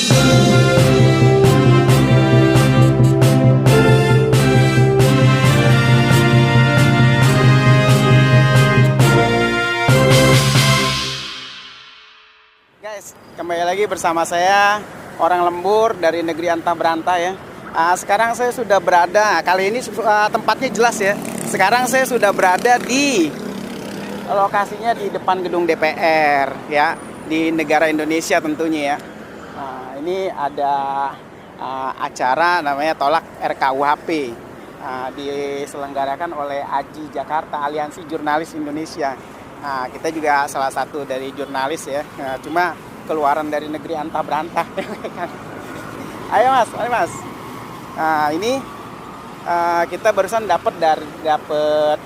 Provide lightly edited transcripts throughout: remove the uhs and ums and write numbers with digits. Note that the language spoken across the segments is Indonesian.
Guys, kembali lagi bersama saya, orang lembur dari negeri Antah Berantah ya. Sekarang saya sudah berada, kali ini tempatnya jelas ya. Sekarang saya sudah berada di lokasinya di depan gedung DPR ya, di negara Indonesia tentunya ya. Ini ada acara namanya tolak RKUHP, diselenggarakan oleh AJI Jakarta, Aliansi Jurnalis Indonesia. Kita juga salah satu dari jurnalis ya, cuma keluaran dari negeri Antah Berantah. Ayo mas. Ini kita barusan dapat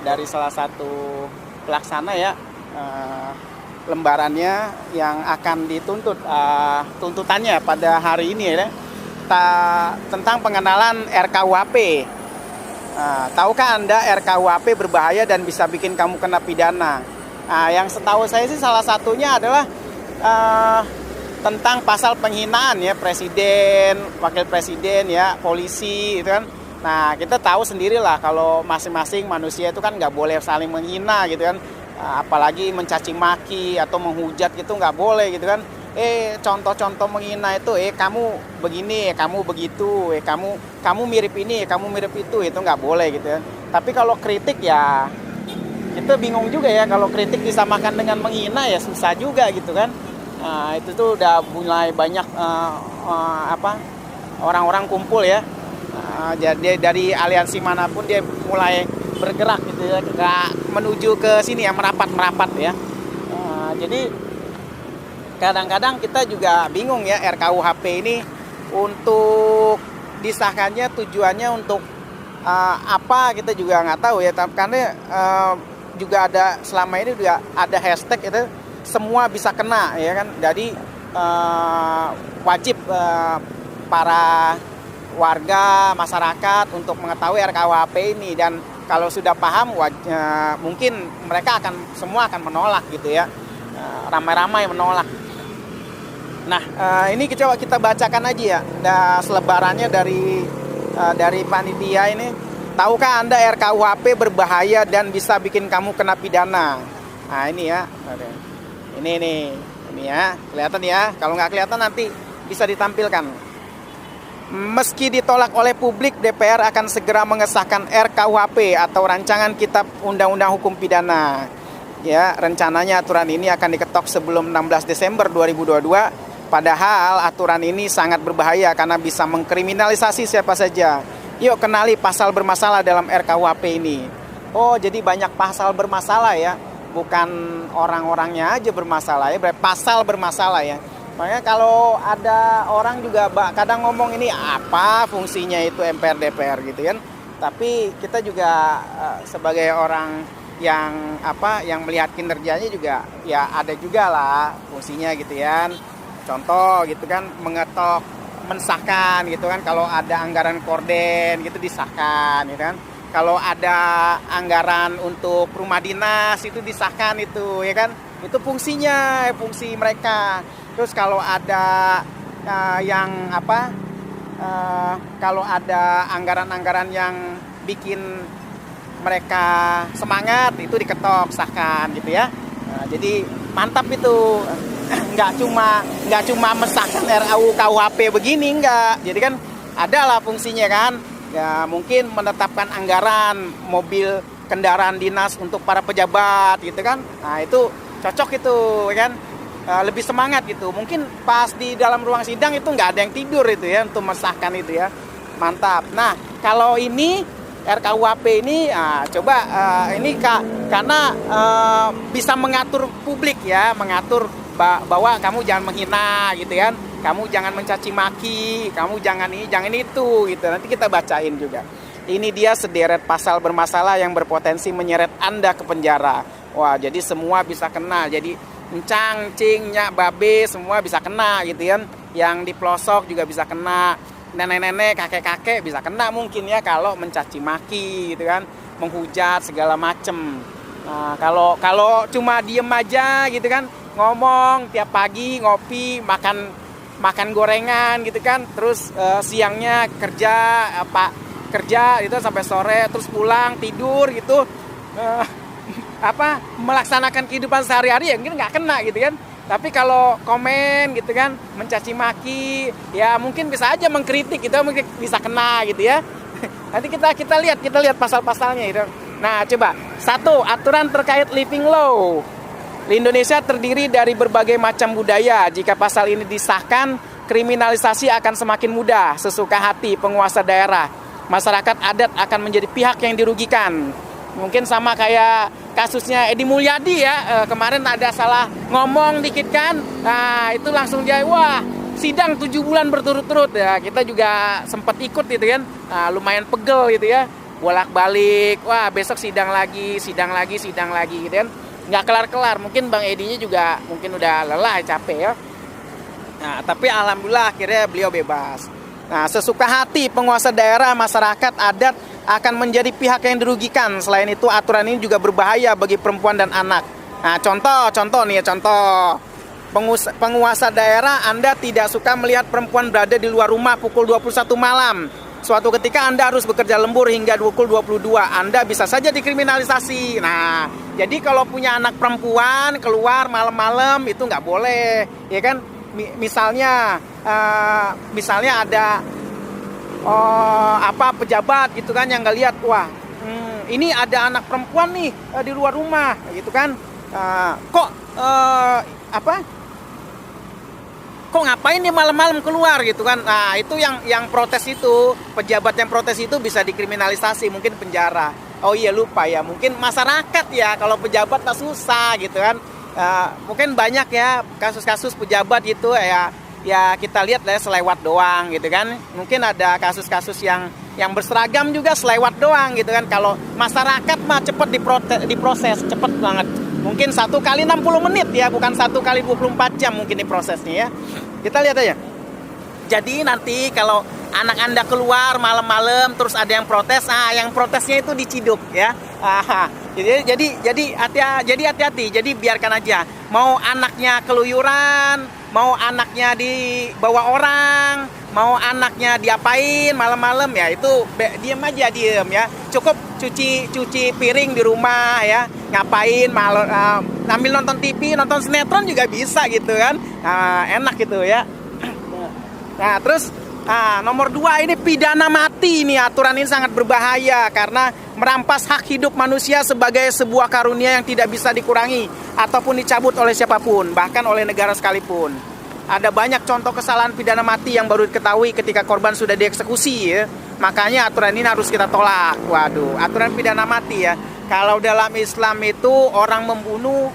dari salah satu pelaksana ya, lembarannya yang akan dituntut, tuntutannya pada hari ini ya, tentang pengenalan RKUHP. Tahukah Anda RKUHP berbahaya dan bisa bikin kamu kena pidana? Yang setahu saya sih salah satunya adalah tentang pasal penghinaan ya, presiden, wakil presiden ya, polisi gitu kan. Nah, kita tahu sendirilah kalau masing-masing manusia itu kan nggak boleh saling menghina gitu kan, apalagi mencaci maki atau menghujat gitu nggak boleh gitu kan. Contoh-contoh menghina itu, kamu begini, kamu begitu, kamu mirip ini, kamu mirip itu nggak boleh gitu kan. Tapi kalau kritik ya kita bingung juga ya, kalau kritik disamakan dengan menghina ya susah juga gitu kan. Itu tuh udah mulai banyak orang-orang kumpul ya. Jadi dari aliansi manapun dia mulai bergerak gitu ya, menuju ke sini ya, merapat ya. Jadi kadang-kadang kita juga bingung ya, RKUHP ini untuk disahkannya tujuannya untuk apa, kita juga nggak tahu ya. Karena juga ada, selama ini juga ada hashtag itu semua bisa kena ya kan. Jadi wajib para warga masyarakat untuk mengetahui RKUHP ini, dan kalau sudah paham mungkin mereka semua akan menolak gitu ya, ramai-ramai menolak. Nah, ini coba kita bacakan aja ya, selebarannya dari panitia ini. Tahukah Anda RKUHP berbahaya dan bisa bikin kamu kena pidana? Nah, ini ya. Ini ya, kelihatan ya. Kalau nggak kelihatan nanti bisa ditampilkan. Meski ditolak oleh publik, DPR akan segera mengesahkan RKUHP atau rancangan Kitab Undang-Undang Hukum Pidana. Ya, rencananya aturan ini akan diketok sebelum 16 Desember 2022. Padahal aturan ini sangat berbahaya karena bisa mengkriminalisasi siapa saja. Yuk kenali pasal bermasalah dalam RKUHP ini. Oh, jadi banyak pasal bermasalah ya. Bukan orang-orangnya aja bermasalah ya, pasal bermasalah ya. Makanya kalau ada orang juga kadang ngomong ini apa fungsinya itu MPR DPR gitu kan. Tapi kita juga sebagai orang yang melihat kinerjanya juga ya, ada juga lah fungsinya gitu kan. Contoh gitu kan, mensahkan gitu kan, kalau ada anggaran korden gitu disahkan gitu kan. Kalau ada anggaran untuk rumah dinas itu disahkan itu ya kan. Itu fungsinya, fungsi mereka. Terus kalau ada kalau ada anggaran-anggaran yang bikin mereka semangat itu diketok, sahkan gitu ya. Jadi mantap itu. Nggak cuma mensahkan RKUHP begini, enggak. Jadi kan ada lah fungsinya kan. Ya mungkin menetapkan anggaran mobil kendaraan dinas untuk para pejabat gitu kan. Nah itu cocok itu kan, lebih semangat gitu. Mungkin pas di dalam ruang sidang itu nggak ada yang tidur itu ya, untuk mensahkan itu ya. Mantap. Nah kalau ini RKUHP ini ini karena bisa mengatur publik ya, mengatur bahwa kamu jangan menghina gitu kan, kamu jangan mencaci maki, kamu jangan ini, jangan itu gitu. Nanti kita bacain juga. Ini dia sederet pasal bermasalah yang berpotensi menyeret Anda ke penjara. Wah, jadi semua bisa kena. Jadi encang, cing, nyak, babe semua bisa kena gitu kan. Yang di pelosok juga bisa kena. Nenek-nenek, kakek-kakek bisa kena mungkin ya kalau mencaci maki gitu kan, menghujat segala macem. Nah, kalau cuma diem aja gitu kan, ngomong tiap pagi, ngopi, makan makan gorengan gitu kan, terus siangnya kerja itu sampai sore, terus pulang tidur gitu, melaksanakan kehidupan sehari-hari ya mungkin nggak kena gitu kan. Tapi kalau komen gitu kan, mencaci maki, ya mungkin bisa aja mengkritik, itu mungkin bisa kena gitu ya. Nanti kita lihat pasal-pasalnya gitu. Nah, coba. 1, aturan terkait living law. Di Indonesia terdiri dari berbagai macam budaya. Jika pasal ini disahkan, kriminalisasi akan semakin mudah, sesuka hati penguasa daerah. Masyarakat adat akan menjadi pihak yang dirugikan. Mungkin sama kayak kasusnya Edi Mulyadi ya, kemarin ada salah ngomong dikit kan, nah itu langsung dia sidang 7 bulan berturut-turut ya. Kita juga sempat ikut gitu kan, lumayan pegel gitu ya, bolak-balik, besok sidang lagi gitu kan, nggak kelar-kelar. Mungkin Bang Edinya juga mungkin udah lelah, capek ya. Nah, tapi alhamdulillah akhirnya beliau bebas. Nah, sesuka hati penguasa daerah, masyarakat adat akan menjadi pihak yang dirugikan. Selain itu, aturan ini juga berbahaya bagi perempuan dan anak. Nah, contoh. Penguasa daerah, Anda tidak suka melihat perempuan berada di luar rumah pukul 21 malam. Suatu ketika Anda harus bekerja lembur hingga pukul 22. Anda bisa saja dikriminalisasi. Nah, jadi kalau punya anak perempuan keluar malam-malam itu nggak boleh, ya kan? Misalnya ada pejabat gitu kan yang nggak lihat, ini ada anak perempuan nih di luar rumah gitu kan, kok ngapain dia malam-malam keluar gitu kan. Nah, itu yang protes, itu pejabat yang protes itu bisa dikriminalisasi, mungkin penjara. Oh iya, lupa ya, mungkin masyarakat ya, kalau pejabat tak susah gitu kan. Mungkin banyak ya kasus-kasus pejabat gitu ya kita lihat lah selewat doang gitu kan. Mungkin ada kasus-kasus yang berseragam juga selewat doang gitu kan. Kalau masyarakat mah cepet diproses cepet banget. Mungkin 1 kali 60 menit ya, bukan 1 kali 24 jam mungkin diprosesnya ya. Kita lihat aja. Jadi nanti kalau anak Anda keluar malam-malam terus ada yang protes, yang protesnya itu diciduk ya. Jadi hati-hati. Jadi biarkan aja. Mau anaknya keluyuran, mau anaknya dibawa orang, mau anaknya diapain malam-malam ya, itu diem ya. Cukup cuci piring di rumah ya. Ngapain sambil nonton TV, nonton sinetron juga bisa gitu kan. Enak gitu ya. Nah, terus nomor 2 ini pidana mati. Ini aturan ini sangat berbahaya karena merampas hak hidup manusia sebagai sebuah karunia yang tidak bisa dikurangi ataupun dicabut oleh siapapun, bahkan oleh negara sekalipun. Ada banyak contoh kesalahan pidana mati yang baru diketahui ketika korban sudah dieksekusi ya. Makanya aturan ini harus kita tolak. Waduh, aturan pidana mati ya. Kalau dalam Islam itu orang membunuh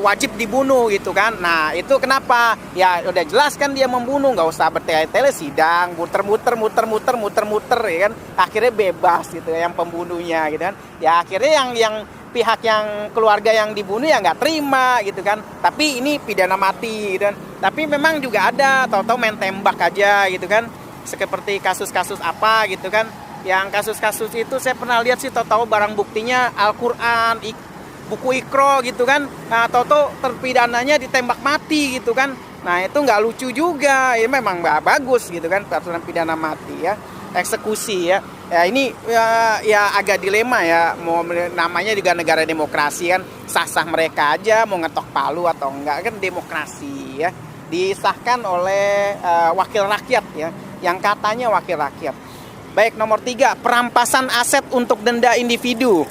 wajib dibunuh gitu kan. Nah, itu kenapa? Ya udah jelas kan dia membunuh, nggak usah bertele-tele sidang, muter-muter ya kan. Akhirnya bebas gitu yang pembunuhnya gitu kan. Ya akhirnya yang pihak yang keluarga yang dibunuh ya nggak terima gitu kan. Tapi ini pidana mati gitu kan. Tapi memang juga ada tahu-tahu main tembak aja gitu kan. Seperti kasus-kasus apa gitu kan. Yang kasus-kasus itu saya pernah lihat sih, tahu-tahu barang buktinya Al-Quran, buku Iqra gitu kan. Nah, tahu-tahu terpidananya ditembak mati gitu kan. Nah, itu nggak lucu juga. Ya memang nggak bagus gitu kan peraturan pidana mati ya. Eksekusi ya. Ya ini ya agak dilema ya. Mau namanya juga negara demokrasi kan, sah-sah mereka aja mau ngetok palu atau enggak kan, demokrasi ya. Disahkan oleh wakil rakyat ya. Yang katanya wakil rakyat. Baik, nomor 3, perampasan aset untuk denda individu.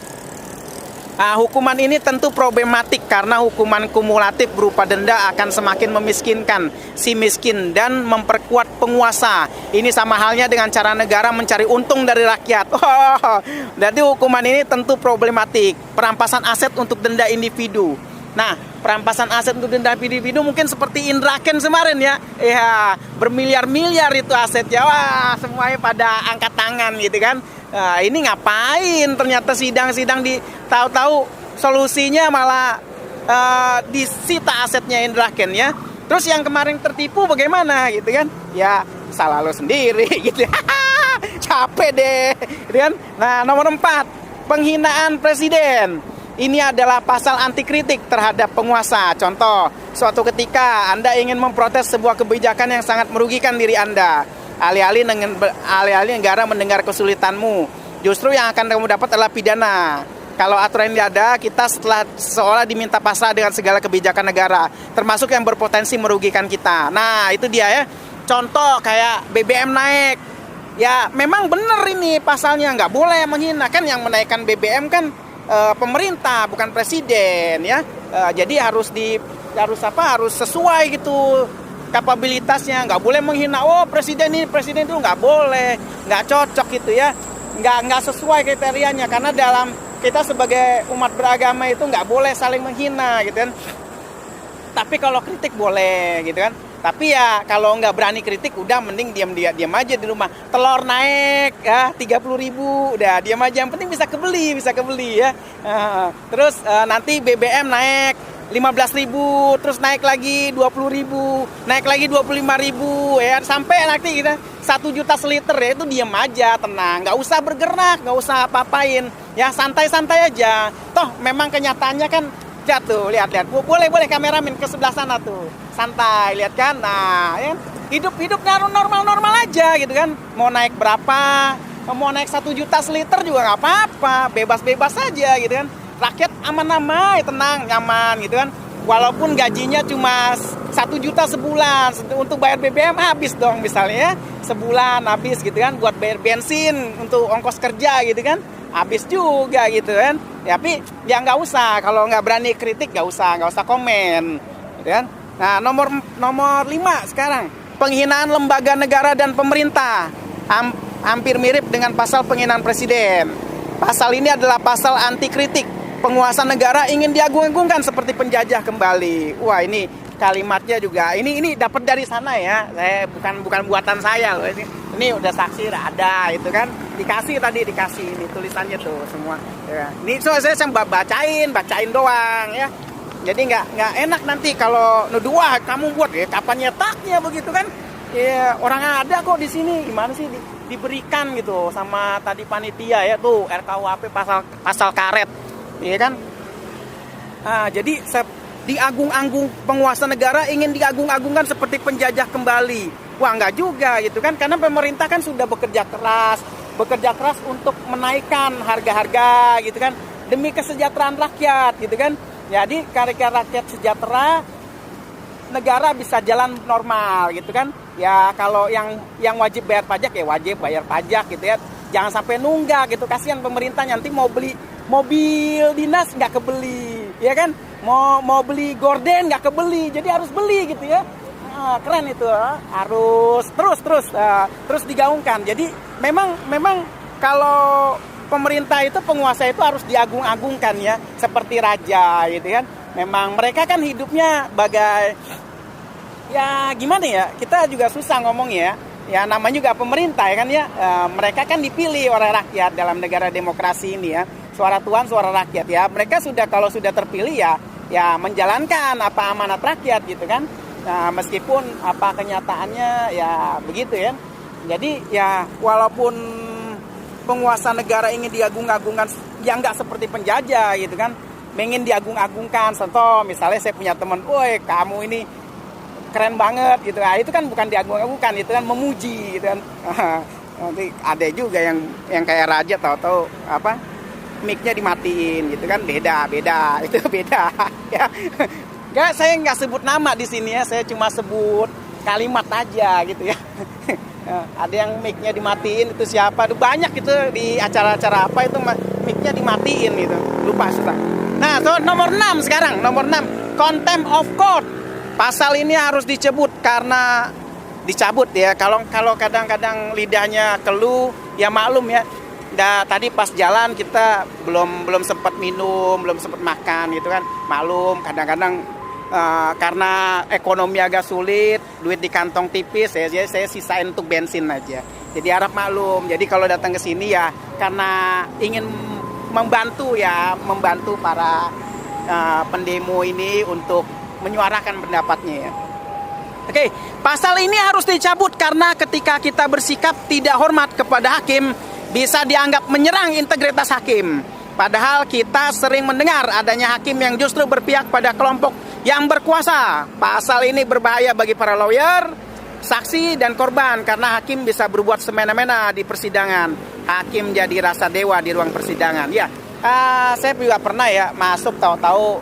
Hukuman ini tentu problematik karena hukuman kumulatif berupa denda akan semakin memiskinkan si miskin dan memperkuat penguasa. Ini sama halnya dengan cara negara mencari untung dari rakyat. Jadi hukuman ini tentu problematik. Perampasan aset untuk denda individu. Nah, perampasan aset untuk denda individu mungkin seperti Indra Kents kemarin ya. Ya, bermiliar-miliar itu asetnya. Wah, semuanya pada angkat tangan gitu kan. Nah, ini ngapain? Ternyata sidang-sidang tahu-tahu solusinya malah disita asetnya Indra Kents ya. Terus yang kemarin tertipu bagaimana gitu kan? Ya, salah lo sendiri gitu. Capek deh, gitu kan? Nah, nomor 4, penghinaan presiden. ini adalah pasal anti kritik terhadap penguasa. Contoh, suatu ketika Anda ingin memprotes sebuah kebijakan yang sangat merugikan diri Anda, alih-alih negara mendengar kesulitanmu, justru yang akan kamu dapat adalah pidana. Kalau aturan ini ada, kita seolah diminta pasrah dengan segala kebijakan negara, termasuk yang berpotensi merugikan kita. Nah, itu dia ya. Contoh kayak BBM naik. Ya, memang benar ini pasalnya, nggak boleh menghina. Kan yang menaikkan BBM kan pemerintah, bukan presiden ya. Jadi harus sesuai gitu kapabilitasnya, nggak boleh menghina. Oh, presiden ini, presiden itu nggak boleh, nggak cocok gitu ya. Nggak sesuai kriterianya, karena dalam kita sebagai umat beragama itu nggak boleh saling menghina gitu kan. Tapi kalau kritik boleh gitu kan. Tapi ya kalau nggak berani kritik, udah mending diam aja di rumah. Telur naik ya 30.000, udah diam aja. Yang penting bisa kebeli ya. Terus nanti BBM naik 15.000, terus naik lagi 20.000, naik lagi 25.000 ya, sampai nanti kita 1 juta seliter ya, itu diam aja, tenang, nggak usah bergerak, nggak usah apa-apain ya, santai-santai aja. Toh memang kenyataannya kan jatuh, lihat boleh kameramen ke sebelah sana tuh, santai, lihat kan. Nah ya, hidup normal aja gitu kan. Mau naik berapa, mau naik 1 juta seliter juga nggak apa-apa, bebas aja gitu kan. Rakyat aman-aman, tenang, nyaman gitu kan. Walaupun gajinya cuma 1 juta sebulan, untuk bayar BBM habis dong misalnya ya, sebulan habis gitu kan, buat bayar bensin untuk ongkos kerja gitu kan, habis juga gitu kan. Ya, tapi ya nggak usah, kalau nggak berani kritik nggak usah komen gitu kan. Nah, nomor 5 sekarang, penghinaan lembaga negara dan pemerintah. Hampir mirip dengan pasal penghinaan presiden. Pasal ini adalah pasal anti kritik. Penguasa negara ingin diagung-agungkan seperti penjajah kembali. Wah, ini kalimatnya juga ini dapat dari sana ya. Saya bukan buatan saya loh. Ini udah saksi ada itu kan. Dikasih ini tulisannya tuh semua. Ya. Ini saya bacain doang ya. Jadi nggak enak nanti kalau nuduh kamu buat ya, kapan nyetaknya begitu kan? Ya, orang ada kok di sini. Gimana sih diberikan gitu sama tadi panitia ya tuh RKUHP pasal karet. Iya kan? Nah, jadi diagung-agung, penguasa negara ingin diagung-agungkan seperti penjajah kembali. Wah, enggak juga gitu kan, karena pemerintah kan sudah bekerja keras untuk menaikkan harga-harga gitu kan, demi kesejahteraan rakyat gitu kan. Jadi karena rakyat sejahtera, negara bisa jalan normal gitu kan. Ya kalau yang wajib bayar pajak ya wajib bayar pajak gitu ya. Jangan sampai nunggak gitu, kasihan pemerintah nanti mau beli mobil dinas nggak kebeli, ya kan? Mau beli gorden nggak kebeli, jadi harus beli gitu ya. Nah, keren itu, harus terus digaungkan. Jadi memang kalau pemerintah itu, penguasa itu harus diagung-agungkan ya, seperti raja gitu kan. Memang mereka kan hidupnya bagai ya gimana ya? Kita juga susah ngomongnya ya. Ya namanya juga pemerintah ya kan ya. Mereka kan dipilih oleh rakyat dalam negara demokrasi ini ya. Suara Tuhan, suara rakyat ya. Mereka kalau sudah terpilih ya menjalankan apa amanat rakyat gitu kan. Nah, meskipun apa kenyataannya ya begitu ya. Jadi ya walaupun penguasa negara ingin diagung-agungkan, ya nggak seperti penjajah gitu kan. Ingin diagung-agungkan. Contoh misalnya saya punya teman, woi kamu ini keren banget gitu. Nah, itu kan bukan diagung-agungkan, itu kan memuji gitu kan. Nanti ada juga yang kayak raja tahu-tahu apa mic-nya dimatiin gitu kan, beda itu beda ya. Saya nggak sebut nama di sini ya, saya cuma sebut kalimat aja gitu ya. Ada yang mic-nya dimatiin, itu siapa? Aduh, banyak gitu di acara-acara apa itu mic-nya dimatiin gitu, lupa sudah. Nah, nomor 6 sekarang, nomor 6, contempt of court. Pasal ini harus dicabut ya. Kalau kadang-kadang lidahnya keluh ya maklum ya. Tadi pas jalan kita belum sempat minum, belum sempat makan gitu kan. Maklum kadang-kadang karena ekonomi agak sulit, duit di kantong tipis, saya sisain untuk bensin aja. Jadi harap maklum. Jadi kalau datang ke sini ya karena ingin membantu para pendemo ini untuk menyuarakan pendapatnya ya. Oke, pasal ini harus dicabut karena ketika kita bersikap tidak hormat kepada hakim, bisa dianggap menyerang integritas hakim. Padahal kita sering mendengar adanya hakim yang justru berpihak pada kelompok yang berkuasa. Pasal ini berbahaya bagi para lawyer, saksi, dan korban karena hakim bisa berbuat semena-mena di persidangan. Hakim jadi rasa dewa di ruang persidangan. Ya, saya juga pernah ya masuk tahu-tahu,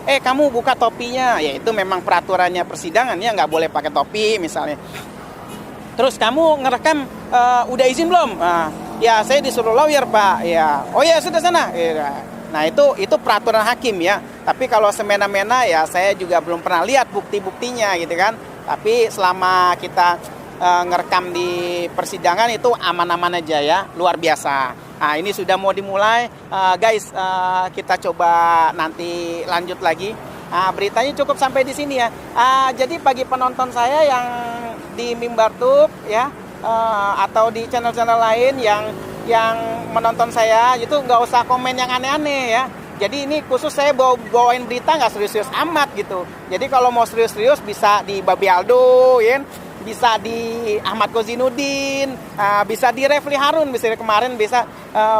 kamu buka topinya. Ya itu memang peraturannya persidangan ya, nggak boleh pakai topi misalnya. Terus kamu ngerekam udah izin belum? Ya saya disuruh lawyer pak. Ya, oh ya sudah sana. Ya. Nah itu peraturan hakim ya. Tapi kalau semena-mena ya saya juga belum pernah lihat bukti-buktinya gitu kan. Tapi selama kita ngerekam di persidangan itu aman-aman aja ya, luar biasa. Nah ini sudah mau dimulai, guys. Kita coba nanti lanjut lagi. Beritanya cukup sampai di sini ya. Jadi bagi penonton saya yang di Mimbartube ya, atau di channel-channel lain yang menonton saya itu nggak usah komen yang aneh-aneh ya. Jadi ini khusus saya bawain berita nggak serius-serius amat gitu. Jadi kalau mau serius-serius bisa di Babi Aldo ya, bisa di Ahmad Kozinudin, bisa di Refli Harun. Bisa kemarin bisa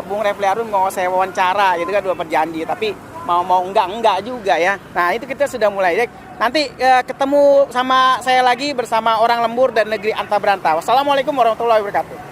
Bung Refli Harun mau saya wawancara gitu kan, dua perjanji. Tapi mau enggak juga ya. Nah itu kita sudah mulai. Nanti ketemu sama saya lagi bersama Orang Lembur dan Negeri Anta Beranta. Wassalamualaikum warahmatullahi wabarakatuh.